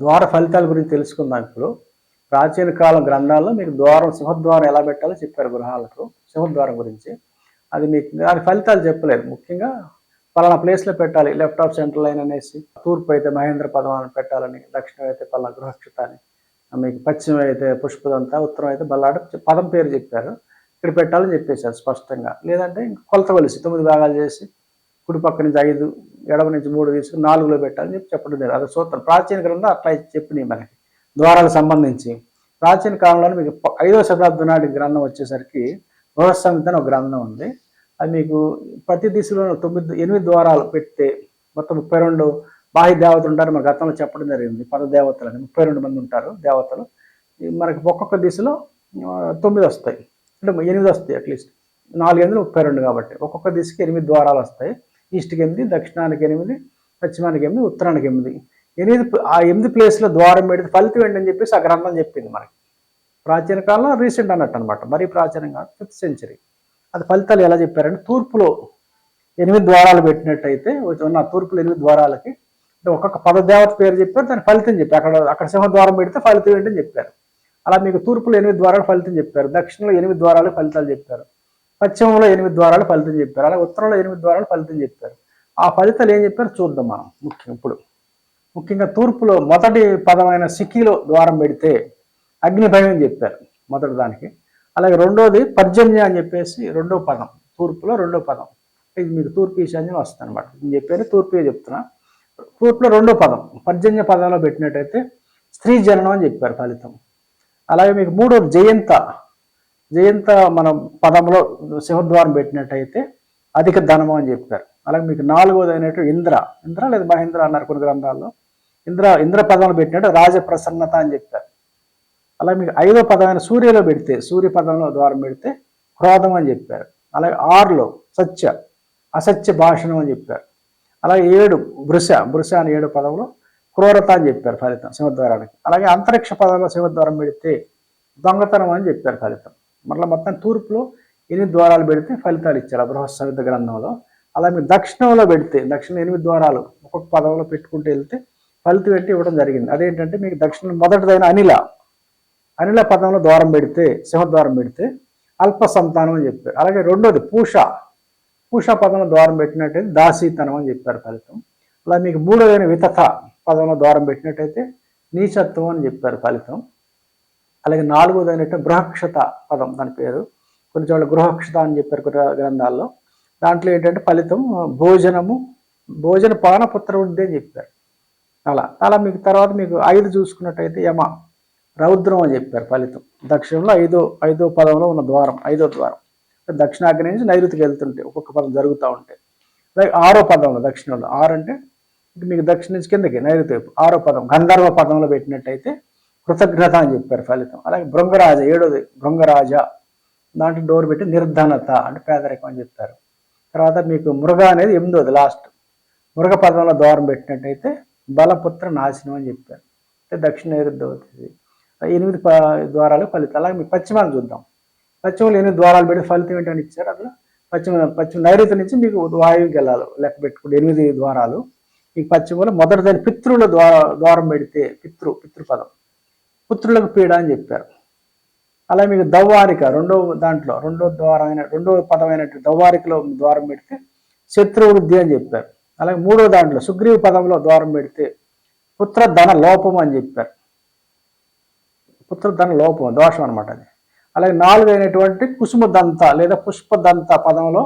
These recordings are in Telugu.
ద్వార ఫలితాల గురించి తెలుసుకుందాం ఇప్పుడు. ప్రాచీన కాల గ్రంథాల్లో మీకు సింహద్వారం ఎలా పెట్టాలో చెప్పారు గృహాలకు. సింహద్వారం గురించి. అది మీకు దాని ఫలితాలు చెప్పలేదు. ముఖ్యంగా పలానా ప్లేస్‌లో పెట్టాలి. లెఫ్ట్ ఆఫ్ సెంట్రల్ లైన్ అనేసి, తూర్పు అయితే మహేంద్ర పదం అని పెట్టాలని, దక్షిణం అయితే పలానా గృహక్షిత అని, మీకు పశ్చిమం అయితే పుష్పదంత, ఉత్తరం అయితే బల్లాడ పదం పేరు చెప్పారు. ఇక్కడ పెట్టాలని చెప్పేశారు స్పష్టంగా. లేదంటే కొలతవలసి 9 భాగాలు చేసి, కుడి పక్క నుంచి 5, ఎడమ నుంచి 3 తీసుకుని 4లో పెట్టాలని చెప్పడం లేదు. అది సూత్రం. ప్రాచీన గ్రంథం అట్లా చెప్పినాయి మనకి ద్వారాలకు సంబంధించి. ప్రాచీన కాలంలో మీకు 5వ శతాబ్దం నాటి గ్రంథం వచ్చేసరికి బృహత్సంహిత అని ఒక గ్రంథం ఉంది. అది మీకు ప్రతి దిశలో 8 ద్వారాలు పెడితే మొత్తం 32 బాహ్య దేవతలు ఉంటారు. మన గతంలో చెప్పడం జరిగింది. పదదేవతలని 32 మంది ఉంటారు దేవతలు. మనకి ఒక్కొక్క దిశలో 9 వస్తాయి, అంటే 8 వస్తాయి. అట్లీస్ట్ 4 8 32 కాబట్టి ఒక్కొక్క దిశకి 8 ద్వారాలు వస్తాయి. ఈస్ట్కి 8, దక్షిణానికి 8, పశ్చిమానికి 8, ఉత్తరానికి 8. ఆ 8 ప్లేస్లో ద్వారం పెడితే ఫలితం ఏంటని చెప్పేసి ఆ గ్రంథం చెప్పింది మనకి. ప్రాచీన కాలంలో రీసెంట్ అన్నట్టు అనమాట. మరీ ప్రాచీనం కాదు, 5th సెంచరీ. అది ఫలితాలు ఎలా చెప్పారంటే, తూర్పులో 8 ద్వారాలు పెట్టినట్టయితే ఉన్న తూర్పులో 8 ద్వారాలకి ఒక్కొక్క పదదేవత పేరు చెప్పారు, దాని ఫలితం చెప్పారు. అక్కడ సింహద్వారం పెడితే ఫలితం ఏంటని చెప్పారు. అలా మీకు తూర్పులో 8 ద్వారాలు ఫలితం చెప్పారు, దక్షిణంలో 8 ద్వారాలు ఫలితాలు చెప్పారు, పశ్చిమంలో 8 ద్వారాలు ఫలితం చెప్పారు, అలా ఉత్తరంలో 8 ద్వారాలు ఫలితం చెప్పారు. ఆ ఫలితాలు ఏం చెప్పారు చూద్దాం మనం. ముఖ్యంగా తూర్పులో మొదటి పదమైన సిక్కిలో ద్వారం పెడితే అగ్ని భయం చెప్పారు మొదటి దానికి. అలాగే రెండోది పర్జన్య అని చెప్పేసి రెండో పదం, తూర్పులో రెండో పదం. ఇది మీకు తూర్పు ఈశాన్యం వస్తుంది అనమాట. నేను చెప్పాను తూర్పే చెప్తున్నా. తూర్పులో రెండో పదం పర్జన్య పదంలో పెట్టినట్టయితే స్త్రీ జననం అని చెప్పారు ఫలితం. అలాగే మీకు మూడోది జయంత మన పదంలో సింహద్వారం పెట్టినట్టయితే అధిక ధనము అని చెప్పారు. అలాగే మీకు నాలుగోది అయినట్టు ఇంద్ర లేదా మహేంద్ర అన్నారు కొన్ని గ్రంథాల్లో. ఇంద్ర పదంలో పెట్టినట్టు రాజప్రసన్నత అని చెప్పారు. అలాగే మీకు 5వ పదమైన సూర్యలో పెడితే, సూర్య పదంలో ద్వారం పెడితే క్రోధం అని చెప్పారు. అలాగే 6లో అసత్య భాషణం అని చెప్పారు. అలాగే 7 వృష అని 7 పదంలో క్రూరత అని చెప్పారు ఫలితం సింహద్వారానికి. అలాగే అంతరిక్ష పదంలో సింహద్వారం పెడితే దొంగతనం అని చెప్పారు ఫలితం. మరలా మొత్తం తూర్పులో 8 ద్వారాలు పెడితే ఫలితాలు ఇచ్చారు బృహత్సంహిత గ్రంథంలో. అలాగే దక్షిణంలో పెడితే, దక్షిణం 8 ద్వారాలు ఒక్కొక్క పదంలో పెట్టుకుంటూ వెళ్తే ఫలితం పెట్టి ఇవ్వడం జరిగింది. అదేంటంటే మీకు దక్షిణం మొదటిదైన అనిల పదంలో ద్వారం పెడితే, సింహద్వారం పెడితే అల్ప సంతానం అని చెప్పారు. అలాగే రెండోది పూష పదంలో ద్వారం పెట్టినట్టయితే దాసీతనం అని చెప్పారు ఫలితం. అలా మీకు మూడోదైన వితథ పదంలో ద్వారం పెట్టినట్టయితే నీచత్వం అని చెప్పారు ఫలితం. అలాగే 4వదైనట్టు గృహక్షత పదం, దాని పేరు కొన్ని చోట్ల గృహక్షత అని చెప్పారు కొన్ని గ్రంథాల్లో. దాంట్లో ఏంటంటే ఫలితం భోజన పానపుత్ర వృద్ధి అని చెప్పారు. అలా మీకు తర్వాత మీకు 5 చూసుకున్నట్టయితే రౌద్రం అని చెప్పారు ఫలితం. దక్షిణంలో 5వ పదంలో ఉన్న ద్వారం, 5వ ద్వారం దక్షిణాగ్ని నుంచి నైరుతికి వెళ్తుంటే ఒక్కొక్క పదం జరుగుతూ ఉంటాయి. అలాగే 6వ పదంలో దక్షిణంలో 6 అంటే మీకు దక్షిణ నుంచి కిందకి నైరుతి వైపు 6వ పదం గంధర్వ పదంలో పెట్టినట్టయితే కృతజ్ఞత అని చెప్పారు ఫలితం. అలాగే భృంగరాజ 7వది భృంగరాజ, దాంట్లో డోర్ పెట్టి నిర్ధనత అంటే పేదరికం అని చెప్పారు. తర్వాత మీకు మృగ అనేది 8వది లాస్ట్, మృగ పదంలో ద్వారం పెట్టినట్టయితే బలపుత్ర నాశనం అని చెప్పారు. అంటే దక్షిణ నైరుతి అవుతుంది. 8 ద్వారాలు ఫలితం. అలాగే మీకు పశ్చిమాన్ని చూద్దాం. పశ్చిమంలో 8 ద్వారాలు పెట్టి ఫలితం ఏంటని ఇచ్చారు. అట్లా పశ్చిమ నైరుతి నుంచి మీకు వాయువుకి వెళ్ళాలి లెక్క పెట్టుకుంటే 8 ద్వారాలు. మీకు పశ్చిమంలో మొదటిదాని పితృల ద్వారం పెడితే పితృపదం పుత్రులకు పీడ అని చెప్పారు. అలాగే మీకు దౌవారిక రెండో పదమైన దౌవారికలో ద్వారం పెడితే శత్రువృద్ధి అని చెప్పారు. అలాగే 3వ దాంట్లో సుగ్రీవ పదంలో ద్వారం పెడితే పుత్రధన లోపం అని చెప్పారు. పుత్రధన లోపం దోషం అనమాట అది. అలాగే 4వైనటువంటి కుసుమదంత లేదా పుష్పదంత పదంలో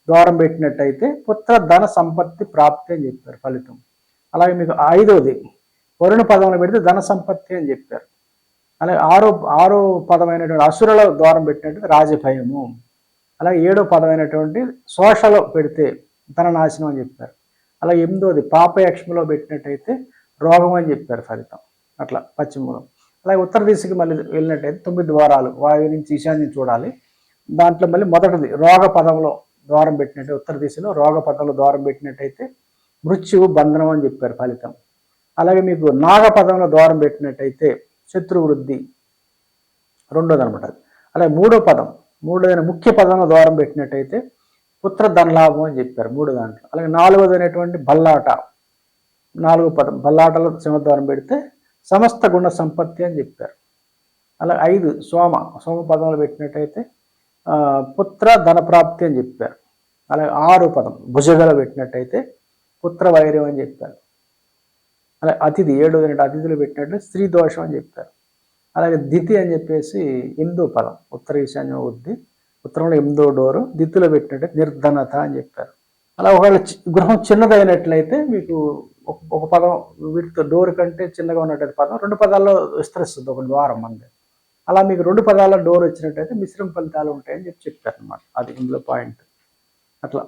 ద్వారం పెట్టినట్టయితే పుత్రధన సంపత్తి ప్రాప్తి అని చెప్పారు ఫలితం. అలాగే మీకు 5వది వరుణ పదంలో పెడితే ధన సంపత్తి అని చెప్పారు. అలాగే 6వ పదమైనటువంటి అసురుల ద్వారం పెట్టినట్టు రాజభయము. అలాగే 7వ పదమైనటువంటి శోషలో పెడితే ధననాశనం అని చెప్పారు. అలాగే 8వది పాపయక్ష్మలో పెట్టినట్టయితే రోగం అని చెప్పారు ఫలితం. అట్లా పశ్చిమంలో. అలాగే ఉత్తర దిశకి మళ్ళీ వెళ్ళినట్టయితే 9 ద్వారాలు వాయువు నుంచి ఈశాన్యం చూడాలి. దాంట్లో మళ్ళీ మొదటిది రోగ పదంలో ద్వారం పెట్టినట్టు, ఉత్తర దిశలో రోగ పదంలో ద్వారం పెట్టినట్టయితే మృత్యువు బంధనం అని చెప్పారు ఫలితం. అలాగే మీకు నాగ పదంలో ద్వారం పెట్టినట్టయితే శత్రు వృద్ధి, రెండోది అనమాట. అలాగే మూడోదైన ముఖ్య పదంలో ద్వారం పెట్టినట్టయితే పుత్ర ధనలాభం అని చెప్పారు 3 దాంట్లో. అలాగే 4వదైనటువంటి బల్లాట, 4వ పదం బల్లాటలో సింహద్వారం పెడితే సమస్త గుణ సంపత్తి అని చెప్పారు. అలా 5 సోమ పదంలో పెట్టినట్టయితే పుత్ర ధన ప్రాప్తి అని చెప్పారు. అలాగే 6 పదం భుజగల పెట్టినట్టయితే పుత్ర వైర్యం అని చెప్పారు. అలాగే అతిథి 7 అతిథులు పెట్టినట్టు స్త్రీ దోషం అని చెప్పారు. అలాగే దితి అని చెప్పేసి 8 పదం ఉత్తర ఈశాన్యం వద్ది, ఉత్తరంలో 8వ డోరు దిత్తులో పెట్టినట్టు నిర్ధనత అని చెప్పారు. అలా ఒకవేళ గృహం చిన్నదైనట్లయితే మీకు ఒక పదం వీటితో డోర్ కంటే చిన్నగా ఉన్నట్టు పదం 2 పదాల్లో విస్తరిస్తుంది ఒక ద్వారం మంది. అలా మీకు 2 పదాల డోర్ వచ్చినట్టయితే మిశ్రమ ఫలితాలు ఉంటాయని చెప్పారు అనమాట. అది ఇందులో పాయింట్. అట్లా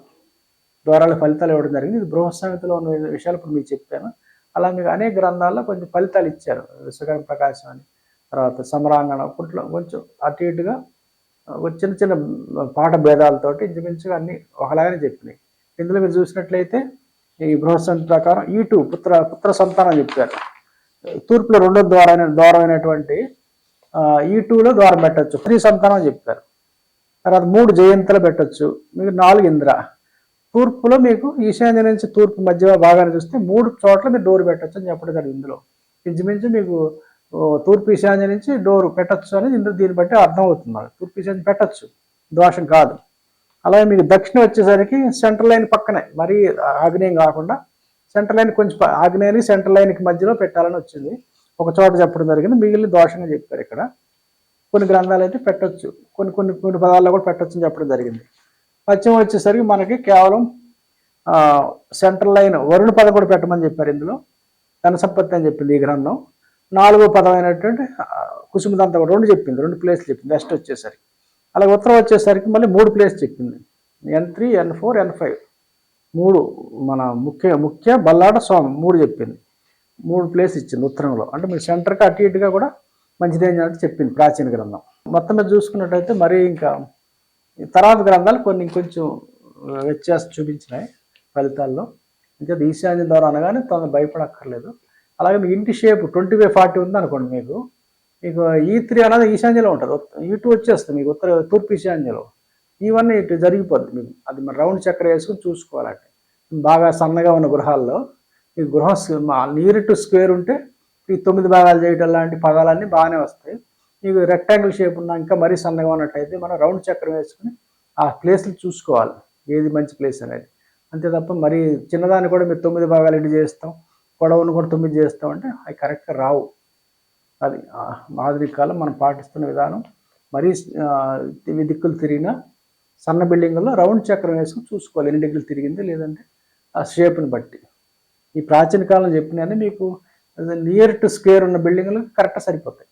ద్వారాల ఫలితాలు ఇవ్వడం జరిగింది. ఇది బృహత్సంహితలో ఉన్న విషయాలు ఇప్పుడు మీకు చెప్పాను. అలా మీకు అనేక గ్రంథాల్లో కొంచెం ఫలితాలు ఇచ్చారు. విశ్వకర్మ ప్రకాశం అని, తర్వాత సమరాంగణ అప్పట్లో కొంచెం అటు ఇటుగా చిన్న చిన్న పాఠ భేదాలతోటి ఇంచుమించుగా అన్ని ఒకలాగానే చెప్పినాయి. ఇందులో మీరు చూసినట్లయితే ఈ బృహత్సంహిత ప్రకారం E2 పుత్ర సంతానం చెప్పారు. తూర్పులో 2వ ద్వారమైనటువంటి E2లో ద్వారం పెట్టచ్చు, స్త్రీ సంతానం చెప్పారు. తర్వాత 3 జయంతులు పెట్టచ్చు, మీకు 4 ఇంద్ర. తూర్పులో మీకు ఈశాన్య నుంచి తూర్పు మధ్య భాగాన్ని చూస్తే 3 చోట్ల మీరు డోర్ పెట్టచ్చు అని చెప్పడం జరిగింది. ఇందులో ఇంచుమించు మీకు తూర్పు ఈశాన్య నుంచి డోర్ పెట్టచ్చు అనేది ఇందులో దీన్ని బట్టి అర్థం అవుతుంది. తూర్పు ఈశాన్యం పెట్టచ్చు, దోషం కాదు. అలాగే మీకు దక్షిణ వచ్చేసరికి సెంట్రల్ లైన్ పక్కనే, మరీ ఆగ్నేయం కాకుండా సెంట్రల్ లైన్ కొంచెం ఆగ్నేయానికి సెంట్రల్ లైన్కి మధ్యలో పెట్టాలని వచ్చింది. ఒక చోట చెప్పడం జరిగింది, మిగిలిన దోషంగా చెప్పారు. ఇక్కడ కొన్ని గ్రంథాలు అయితే పెట్టచ్చు, కొన్ని పదాల్లో కూడా పెట్టచ్చు అని చెప్పడం జరిగింది. పశ్చిమం వచ్చేసరికి మనకి కేవలం సెంట్రల్ లైన్ వరుణ పదం కూడా పెట్టమని చెప్పారు. ఇందులో ధన సంపత్తి అని చెప్పింది ఈ గ్రంథం. 4వ పదమైనటువంటి కుసుమదంతా 2 చెప్పింది, 2 ప్లేస్లు చెప్పింది వెస్ట్ వచ్చేసరికి. అలాగే ఉత్తరం వచ్చేసరికి మళ్ళీ 3 ప్లేస్ చెప్పింది, N3 N4 N5 3 మన ముఖ్య బల్లాడ సోమం 3 చెప్పింది. 3 ప్లేస్ ఇచ్చింది ఉత్తరంలో. అంటే మీరు సెంటర్కి అటు ఇటుగా కూడా మంచిదే అని చెప్పింది ప్రాచీన గ్రంథం. మొత్తం మీద చూసుకున్నట్టయితే మరి ఇంకా తర్వాత గ్రంథాలు కొన్ని కొంచెం వ్యత్యాసం చూపించినాయి ఫలితాల్లో. ఇంకా ఈశాన్య ద్వారా అనగానే తను భయపడక్కర్లేదు. అలాగే మీ ఇంటి షేప్ 20/40 ఉంది అనుకోండి, మీకు E3 అనేది ఈశాన్యలో ఉంటుంది, E2 వచ్చేస్తుంది మీకు తూర్పు ఈశాన్యలో. ఇవన్నీ ఇటు జరిగిపోద్ది మీకు. అది మరి రౌండ్ చక్ర వేసుకుని చూసుకోవాలంటే. బాగా సన్నగా ఉన్న గృహాల్లో ఈ గృహం నియర్ టు స్క్వేర్ ఉంటే ఈ 9 భాగాలు చేయడం లాంటి పదాలన్నీ బాగానే వస్తాయి. మీకు రెక్టాంగిల్ షేప్ ఉన్న ఇంకా మరీ సన్నగా ఉన్నట్టయితే మనం రౌండ్ చక్రం వేసుకుని ఆ ప్లేస్లు చూసుకోవాలి, ఏది మంచి ప్లేస్ అనేది. అంతే తప్ప మరి చిన్నదాన్ని కూడా మీరు 9 భాగాలు ఇటు చేస్తాం, పొడవును కూడా 9 చేస్తాం అంటే అవి కరెక్ట్గా రావు. అది ఆధునిక కాలం మనం పాటిస్తున్న విధానం. మరీ దిక్కులు తిరిగినా సన్న బిల్డింగుల్లో రౌండ్ చక్రం వేసుకుని చూసుకోవాలి ఎన్ని డిగ్రీలు తిరిగింది, లేదంటే ఆ షేప్ని బట్టి. ఈ ప్రాచీన కాలం చెప్పినవన్నీ మీకు నియర్ టు స్క్వేర్ ఉన్న బిల్డింగ్లు కరెక్ట్గా సరిపోతాయి.